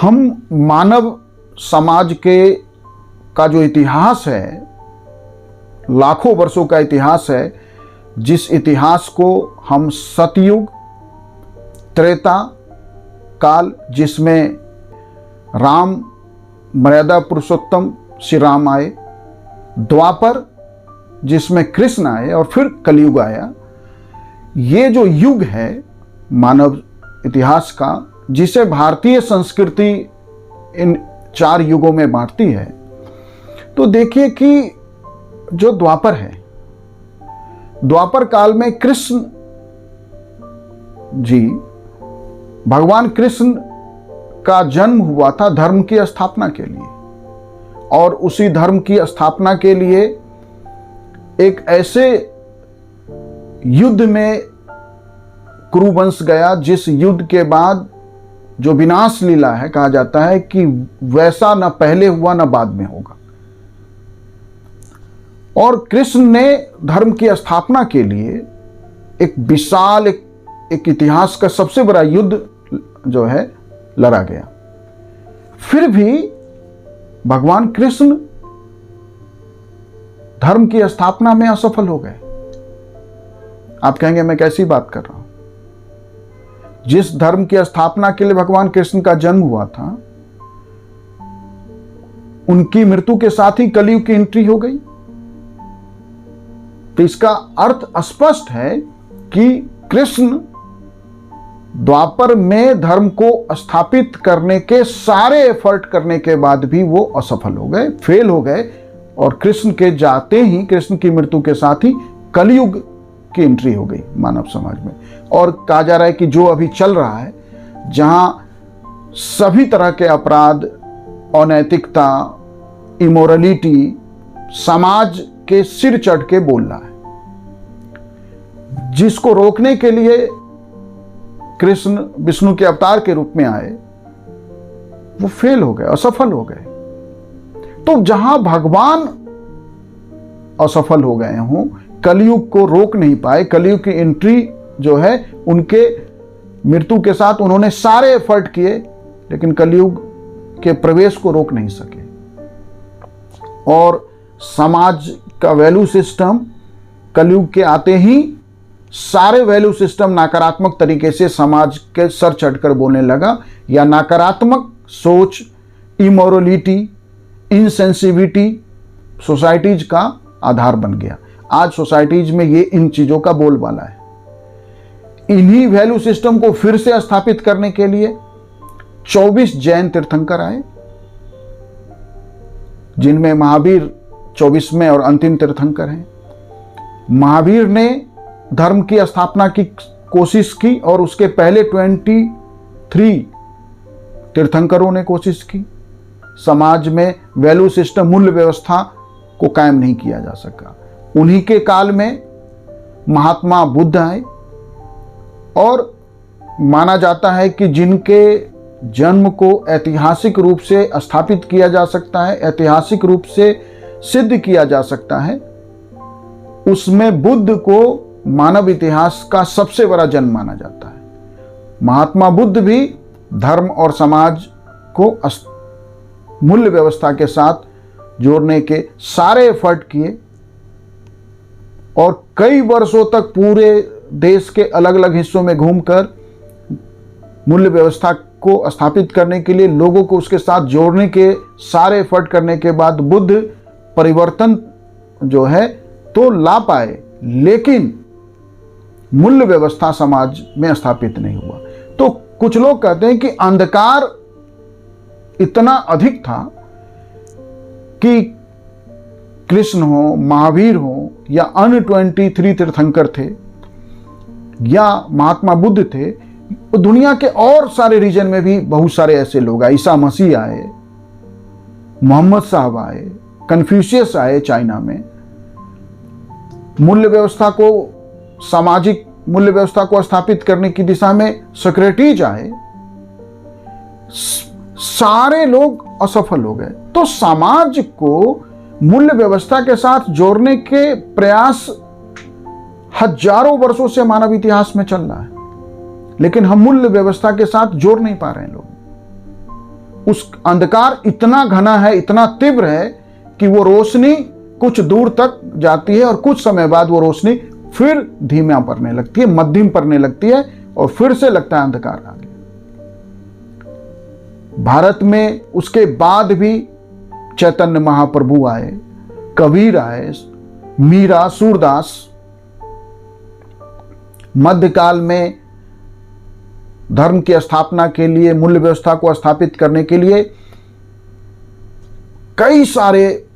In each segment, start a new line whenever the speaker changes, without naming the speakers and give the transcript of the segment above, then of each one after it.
हम मानव समाज का जो इतिहास है, लाखों वर्षों का इतिहास है, जिस इतिहास को हम सतयुग, त्रेता काल जिसमें राम मर्यादा पुरुषोत्तम श्री राम आए, द्वापर जिसमें कृष्ण आए और फिर कलयुग आया, ये जो युग है मानव इतिहास का, जिसे भारतीय संस्कृति इन 4 युगों में बांटती है। तो देखिए कि जो द्वापर है, द्वापर काल में कृष्ण जी, भगवान कृष्ण का जन्म हुआ था धर्म की स्थापना के लिए, और उसी धर्म की स्थापना के लिए एक ऐसे युद्ध में कुरुवंश गया, जिस युद्ध के बाद जो विनाश लीला है, कहा जाता है कि वैसा न पहले हुआ न बाद में होगा। और कृष्ण ने धर्म की स्थापना के लिए एक विशाल एक इतिहास का सबसे बड़ा युद्ध जो है लड़ा गया। फिर भी भगवान कृष्ण धर्म की स्थापना में असफल हो गए। आप कहेंगे मैं कैसी बात कर रहा हूं? जिस धर्म की स्थापना के लिए भगवान कृष्ण का जन्म हुआ था, उनकी मृत्यु के साथ ही कलयुग की एंट्री हो गई। तो इसका अर्थ स्पष्ट है कि कृष्ण द्वापर में धर्म को स्थापित करने के सारे एफर्ट करने के बाद भी वो असफल हो गए, फेल हो गए, और कृष्ण के जाते ही, कृष्ण की मृत्यु के साथ ही कलयुग की एंट्री हो गई मानव समाज में। और कहा जा रहा है कि जो अभी चल रहा है, जहां सभी तरह के अपराध, अनैतिकता, इमोरलिटी समाज के सिर चढ़ के बोल रहा है, जिसको रोकने के लिए कृष्ण विष्णु के अवतार के रूप में आए, वो फेल हो गए, असफल हो गए। तो जहां भगवान असफल हो गए हों, कलयुग को रोक नहीं पाए, कलयुग की एंट्री जो है उनके मृत्यु के साथ उन्होंने सारे एफर्ट किए, लेकिन कलयुग के प्रवेश को रोक नहीं सके। और समाज का वैल्यू सिस्टम कलयुग के आते ही सारे वैल्यू सिस्टम नकारात्मक तरीके से समाज के सर चढ़कर बोलने लगा, या नकारात्मक सोच, इमोरलिटी, इनसेंसिटिविटी सोसाइटीज का आधार बन गया। आज सोसाइटीज में ये इन चीजों का बोलबाला है। इन्हीं वैल्यू सिस्टम को फिर से स्थापित करने के लिए 24 जैन तीर्थंकर आए, जिनमें महावीर 24वें और अंतिम तीर्थंकर हैं। महावीर ने धर्म की स्थापना की कोशिश की, और उसके पहले 23 तीर्थंकरों ने कोशिश की। समाज में वैल्यू सिस्टम, मूल्य व्यवस्था को कायम नहीं किया जा सका। उन्हीं के काल में महात्मा बुद्ध आए, और माना जाता है कि जिनके जन्म को ऐतिहासिक रूप से स्थापित किया जा सकता है, ऐतिहासिक रूप से सिद्ध किया जा सकता है, उसमें बुद्ध को मानव इतिहास का सबसे बड़ा जन्म माना जाता है। महात्मा बुद्ध भी धर्म और समाज को मूल्य व्यवस्था के साथ जोड़ने के सारे एफर्ट किए, और कई वर्षों तक पूरे देश के अलग अलग हिस्सों में घूमकर मूल्य व्यवस्था को स्थापित करने के लिए, लोगों को उसके साथ जोड़ने के सारे एफर्ट करने के बाद बुद्ध परिवर्तन जो है तो ला पाए, लेकिन मूल्य व्यवस्था समाज में स्थापित नहीं हुआ। तो कुछ लोग कहते हैं कि अंधकार इतना अधिक था कि कृष्ण हो, महावीर हो, या अन्य 23 तीर्थंकर थे, या महात्मा बुद्ध थे, दुनिया के और सारे रीजन में भी बहुत सारे ऐसे लोग आए। ईसा मसीह आए, मोहम्मद साहब आए, कन्फ्यूशियस आए चाइना में, मूल्य व्यवस्था को, सामाजिक मूल्य व्यवस्था को स्थापित करने की दिशा में सोक्रेटिस आए। सारे लोग असफल हो गए। तो समाज को मूल्य व्यवस्था के साथ जोड़ने के प्रयास हजारों वर्षों से मानव इतिहास में चल रहा है, लेकिन हम मूल्य व्यवस्था के साथ जोड़ नहीं पा रहे हैं लोग। उस अंधकार इतना घना है, इतना तीव्र है कि वो रोशनी कुछ दूर तक जाती है और कुछ समय बाद वो रोशनी फिर धीमा पड़ने लगती है, मध्यम पड़ने लगती है और फिर से लगता है अंधकार आ गया। भारत में उसके बाद भी चैतन्य महाप्रभु आए, कबीर आए, मीरा, सूरदास। मध्यकाल में धर्म की स्थापना के लिए, मूल्य व्यवस्था को स्थापित करने के लिए कई सारे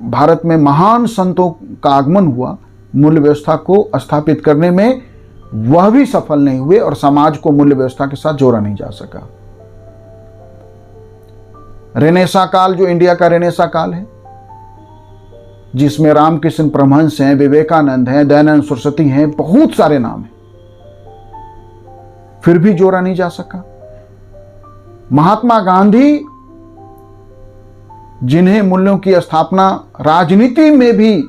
भारत में महान संतों का आगमन हुआ। मूल्य व्यवस्था को स्थापित करने में वह भी सफल नहीं हुए और समाज को मूल्य व्यवस्था के साथ जोड़ा नहीं जा सका। रेनेसा काल, जो इंडिया का रेनेसा काल है, जिसमें रामकृष्ण परमहंस हैं, विवेकानंद हैं, दयानंद सरस्वती हैं, बहुत सारे नाम हैं, फिर भी जोड़ा नहीं जा सका। महात्मा गांधी, जिन्हें मूल्यों की स्थापना, राजनीति में भी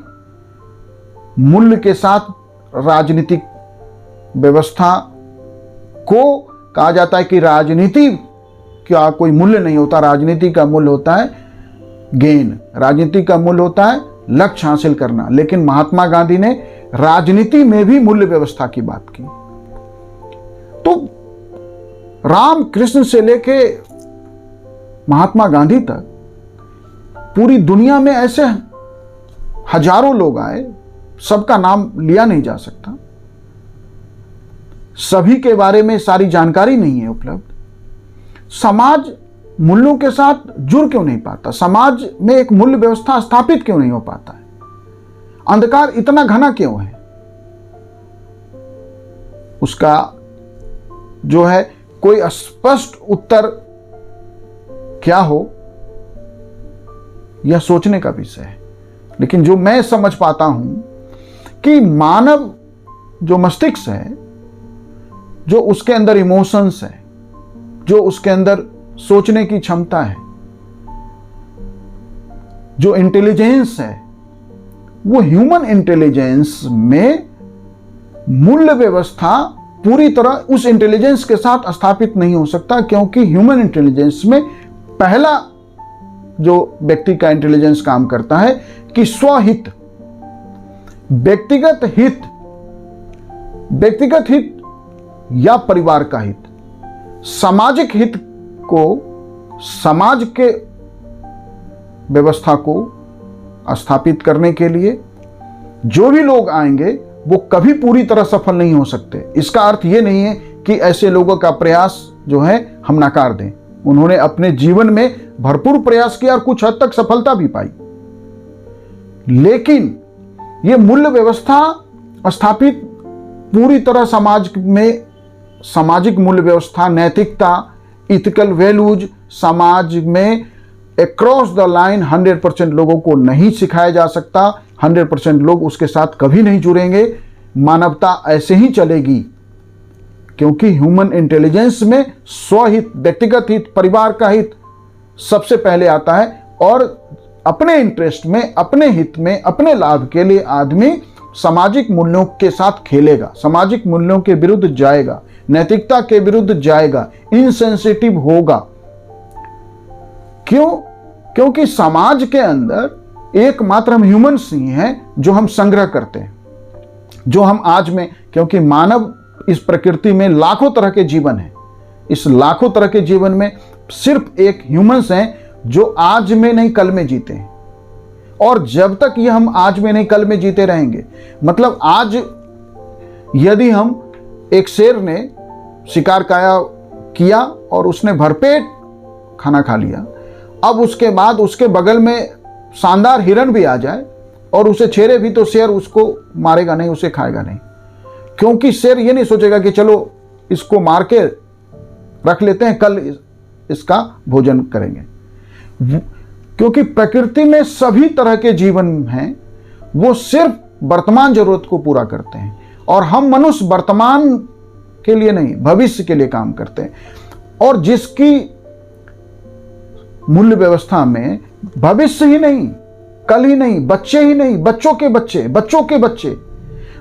मूल्य के साथ राजनीतिक व्यवस्था को कहा जाता है कि राजनीति का कोई मूल्य नहीं होता, राजनीति का मूल्य होता है गेन, राजनीति का मूल्य होता है लक्ष्य हासिल करना। लेकिन महात्मा गांधी ने राजनीति में भी मूल्य व्यवस्था की बात की। तो राम कृष्ण से लेके महात्मा गांधी तक पूरी दुनिया में ऐसे हजारों लोग आए, सबका नाम लिया नहीं जा सकता, सभी के बारे में सारी जानकारी नहीं है उपलब्ध। समाज मूल्यों के साथ जुड़ क्यों नहीं पाता? समाज में एक मूल्य व्यवस्था स्थापित क्यों नहीं हो पाता है? अंधकार इतना घना क्यों है? उसका जो है कोई स्पष्ट उत्तर क्या हो, यह सोचने का विषय है। लेकिन जो मैं समझ पाता हूं कि मानव जो मस्तिष्क है, जो उसके अंदर इमोशंस है, जो उसके अंदर सोचने की क्षमता है, जो इंटेलिजेंस है, वो ह्यूमन इंटेलिजेंस में मूल्य व्यवस्था पूरी तरह उस इंटेलिजेंस के साथ स्थापित नहीं हो सकता, क्योंकि ह्यूमन इंटेलिजेंस में पहला जो व्यक्ति का इंटेलिजेंस काम करता है कि स्वहित, व्यक्तिगत हित या परिवार का हित, सामाजिक हित को, समाज के व्यवस्था को स्थापित करने के लिए जो भी लोग आएंगे वो कभी पूरी तरह सफल नहीं हो सकते। इसका अर्थ ये नहीं है कि ऐसे लोगों का प्रयास जो है हम नकार दें। उन्होंने अपने जीवन में भरपूर प्रयास किया और कुछ हद तक सफलता भी पाई, लेकिन ये मूल्य व्यवस्था स्थापित पूरी तरह समाज में, सामाजिक मूल्य व्यवस्था, नैतिकता, इथिकल वैल्यूज समाज में अक्रॉस द लाइन 100% लोगों को नहीं सिखाया जा सकता। 100% लोग उसके साथ कभी नहीं जुड़ेंगे। मानवता ऐसे ही चलेगी, क्योंकि ह्यूमन इंटेलिजेंस में स्वहित, व्यक्तिगत हित, परिवार का हित सबसे पहले आता है और अपने इंटरेस्ट में, अपने हित में, अपने लाभ के लिए आदमी सामाजिक मूल्यों के साथ खेलेगा, सामाजिक मूल्यों के विरुद्ध जाएगा, नैतिकता के विरुद्ध जाएगा, इनसेंसिटिव होगा। क्यों? क्योंकि समाज के अंदर एकमात्र हम ह्यूमन्स ही हैं जो हम संग्रह करते हैं, जो हम आज में, क्योंकि मानव इस प्रकृति में लाखों तरह के जीवन हैं, इस लाखों तरह के जीवन में सिर्फ एक ह्यूमन्स हैं जो आज में नहीं कल में जीते हैं। और जब तक ये हम आज में नहीं कल में जीते रहेंगे, मतलब आज यदि हम, एक शेर ने शिकार किया और उसने भरपेट खाना खा लिया, अब उसके बाद उसके बगल में शानदार हिरन भी आ जाए और उसे छेड़े भी, तो शेर उसको मारेगा नहीं, उसे खाएगा नहीं, क्योंकि शेर ये नहीं सोचेगा कि चलो इसको मार के रख लेते हैं, कल इसका भोजन करेंगे। क्योंकि प्रकृति में सभी तरह के जीवन हैं, वो सिर्फ वर्तमान जरूरत को पूरा करते हैं, और हम मनुष्य वर्तमान के लिए नहीं, भविष्य के लिए काम करते हैं। और जिसकी मूल्य व्यवस्था में भविष्य ही नहीं, कल ही नहीं, बच्चे ही नहीं, बच्चों के बच्चे, बच्चों के बच्चे,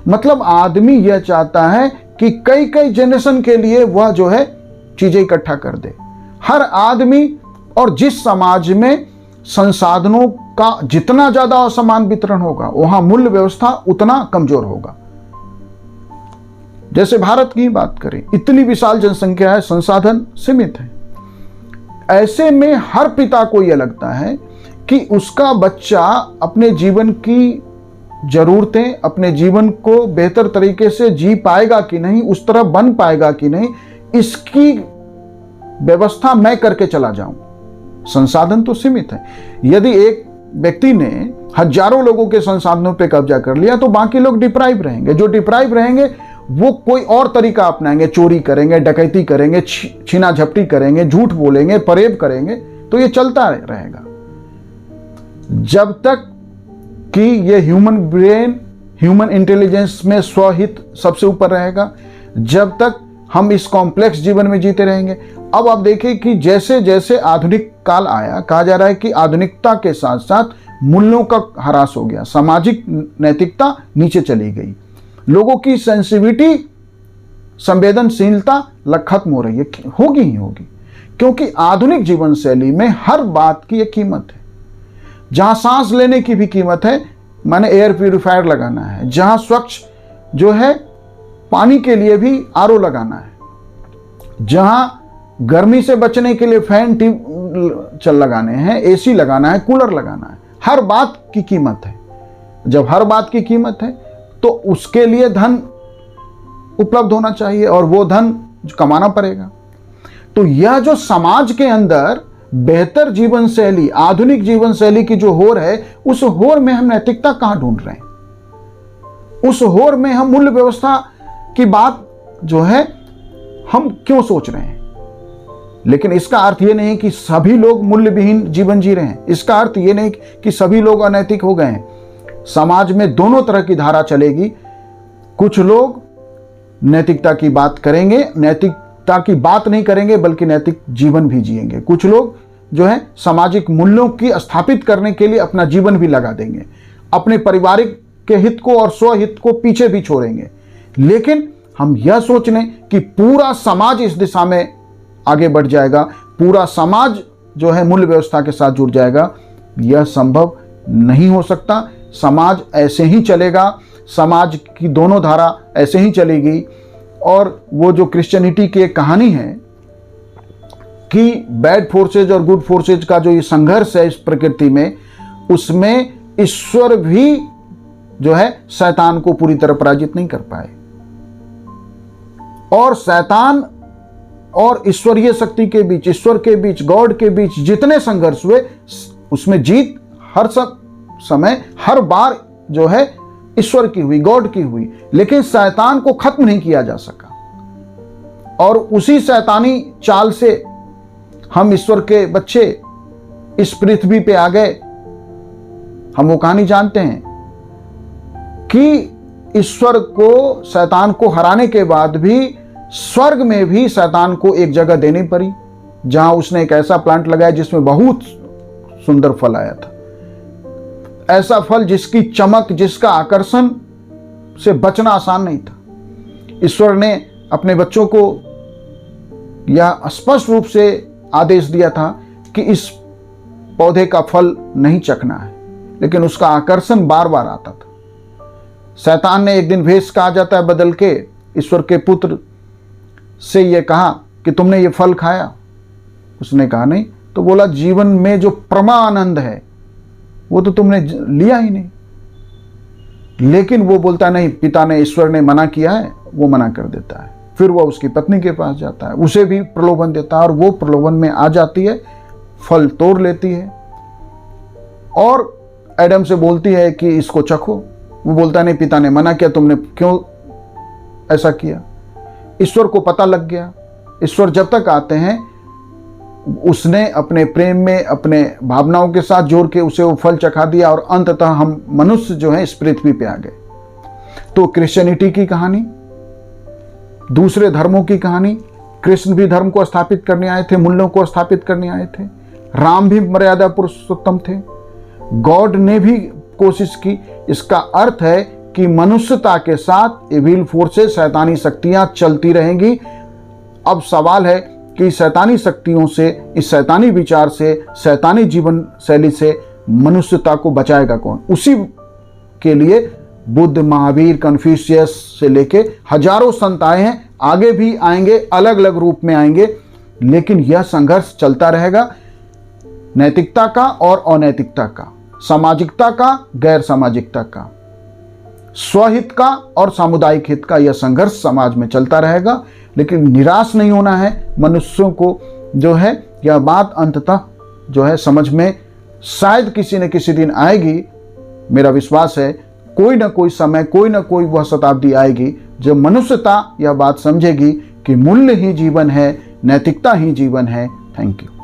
मतलब आदमी यह चाहता है कि कई कई जनरेशन के लिए वह जो है चीजें इकट्ठा कर दे। हर आदमी और जिस समाज में संसाधनों का जितना ज्यादा असमान वितरण होगा, वहां मूल्य व्यवस्था उतना कमजोर होगा। जैसे भारत की बात करें, इतनी विशाल जनसंख्या है, संसाधन सीमित है। ऐसे में हर पिता को यह लगता है कि उसका बच्चा अपने जीवन की जरूरतें, अपने जीवन को बेहतर तरीके से जी पाएगा कि नहीं, उस तरह बन पाएगा कि नहीं, इसकी व्यवस्था मैं करके चला जाऊं। संसाधन तो सीमित है। यदि एक व्यक्ति ने हजारों लोगों के संसाधनों पे कब्जा कर लिया तो बाकी लोग डिप्राइव रहेंगे। जो डिप्राइव रहेंगे वो कोई और तरीका अपनाएंगे, चोरी करेंगे, डकैती करेंगे, छीना झपटी करेंगे, झूठ बोलेंगे, फरेब करेंगे, तो ये चलता रहेगा जब तक कि ये ह्यूमन ब्रेन, ह्यूमन इंटेलिजेंस में स्वहित सबसे ऊपर रहेगा, जब तक हम इस कॉम्प्लेक्स जीवन में जीते रहेंगे। अब आप देखिए कि जैसे जैसे आधुनिक काल आया, कहा जा रहा है कि आधुनिकता के साथ साथ मूल्यों का ह्रास हो गया, सामाजिक नैतिकता नीचे चली गई, लोगों की सेंसिटिविटी, संवेदनशीलता खत्म हो रही है, होगी ही होगी, क्योंकि आधुनिक जीवन शैली में हर बात की एक कीमत है। जहां सांस लेने की भी कीमत है, माने एयर प्यूरिफायर लगाना है, जहां स्वच्छ जो है पानी के लिए भी आरओ लगाना है, जहां गर्मी से बचने के लिए फैन चल लगाने हैं, एसी लगाना है, कूलर लगाना है, हर बात की कीमत है। जब हर बात की कीमत है तो उसके लिए धन उपलब्ध होना चाहिए और वो धन कमाना पड़ेगा। तो यह जो समाज के अंदर बेहतर जीवन शैली, आधुनिक जीवन शैली की जो होड़ है, उस होड़ में हम नैतिकता कहां ढूंढ रहे हैं? उस होड़ में हम मूल्य व्यवस्था की बात जो है हम क्यों सोच रहे हैं? लेकिन इसका अर्थ यह नहीं कि सभी लोग मूल्य विहीन जीवन जी रहे हैं। इसका अर्थ यह नहीं कि सभी लोग अनैतिक हो गए हैं। समाज में दोनों तरह की धारा चलेगी। कुछ लोग नैतिकता की बात करेंगे, नैतिकता की बात नहीं करेंगे बल्कि नैतिक जीवन भी जिएंगे। कुछ लोग जो है सामाजिक मूल्यों की स्थापित करने के लिए अपना जीवन भी लगा देंगे, अपने पारिवारिक के हित को और स्वहित को पीछे भी छोड़ेंगे। लेकिन हम यह सोच लें कि पूरा समाज इस दिशा में आगे बढ़ जाएगा, पूरा समाज जो है मूल्य व्यवस्था के साथ जुड़ जाएगा, यह संभव नहीं हो सकता। समाज ऐसे ही चलेगा, समाज की दोनों धारा ऐसे ही चलेगी। और वो जो क्रिश्चियनिटी की एक कहानी है कि बैड फोर्सेज और गुड फोर्सेज का जो ये संघर्ष है इस प्रकृति में, उसमें ईश्वर भी जो है शैतान को पूरी तरह पराजित नहीं कर पाए। और शैतान और ईश्वरीय शक्ति के बीच, ईश्वर के बीच, गॉड के बीच जितने संघर्ष हुए, उसमें जीत हर समय, हर बार जो है ईश्वर की हुई, गॉड की हुई। लेकिन शैतान को खत्म नहीं किया जा सका। और उसी शैतानी चाल से हम ईश्वर के बच्चे इस पृथ्वी पे आ गए। हम वो कहानी जानते हैं कि ईश्वर को, शैतान को हराने के बाद भी स्वर्ग में भी शैतान को एक जगह देनी पड़ी, जहां उसने एक ऐसा प्लांट लगाया जिसमें बहुत सुंदर फल आया था। ऐसा फल जिसकी चमक, जिसका आकर्षण से बचना आसान नहीं था। ईश्वर ने अपने बच्चों को यह स्पष्ट रूप से आदेश दिया था कि इस पौधे का फल नहीं चखना है, लेकिन उसका आकर्षण बार बार आता था। शैतान ने एक दिन भेष कहा जाता है बदल के ईश्वर के पुत्र से यह कहा कि तुमने ये फल खाया? उसने कहा नहीं। तो बोला जीवन में जो परमानंद है वो तो तुमने लिया ही नहीं। लेकिन वो बोलता नहीं, पिता ने, ईश्वर ने मना किया है, वो मना कर देता है। फिर वो उसकी पत्नी के पास जाता है, उसे भी प्रलोभन देता है और वो प्रलोभन में आ जाती है, फल तोड़ लेती है और एडम से बोलती है कि इसको चखो। वो बोलता नहीं, पिता ने मना किया, तुमने क्यों ऐसा किया? ईश्वर को पता लग गया। ईश्वर जब तक आते हैं उसने अपने प्रेम में, अपने भावनाओं के साथ जोड़ के उसे वो फल चखा दिया और अंततः हम मनुष्य जो है इस पृथ्वी पे आ गए। तो क्रिश्चियनिटी की कहानी, दूसरे धर्मों की कहानी, कृष्ण भी धर्म को स्थापित करने आए थे, मूल्यों को स्थापित करने आए थे। राम भी मर्यादा पुरुषोत्तम थे। गॉड ने भी कोशिश की। इसका अर्थ है कि मनुष्यता के साथ इविल फोर्सेस, शैतानी शक्तियां चलती रहेंगी। अब सवाल है कि शैतानी शक्तियों से, इस शैतानी विचार से, शैतानी जीवन शैली से मनुष्यता को बचाएगा कौन? उसी के लिए बुद्ध, महावीर, कन्फ्यूशियस से लेके हजारों संत आए हैं, आगे भी आएंगे, अलग अलग रूप में आएंगे, लेकिन यह संघर्ष चलता रहेगा। नैतिकता का और अनैतिकता का, सामाजिकता का, गैर सामाजिकता का, स्वहित का और सामुदायिक हित का, यह संघर्ष समाज में चलता रहेगा। लेकिन निराश नहीं होना है। मनुष्यों को जो है यह बात अंततः जो है समझ में शायद किसी न किसी दिन आएगी। मेरा विश्वास है कोई ना कोई समय, कोई ना कोई वह शताब्दी आएगी जब मनुष्यता यह बात समझेगी कि मूल्य ही जीवन है, नैतिकता ही जीवन है। Thank you.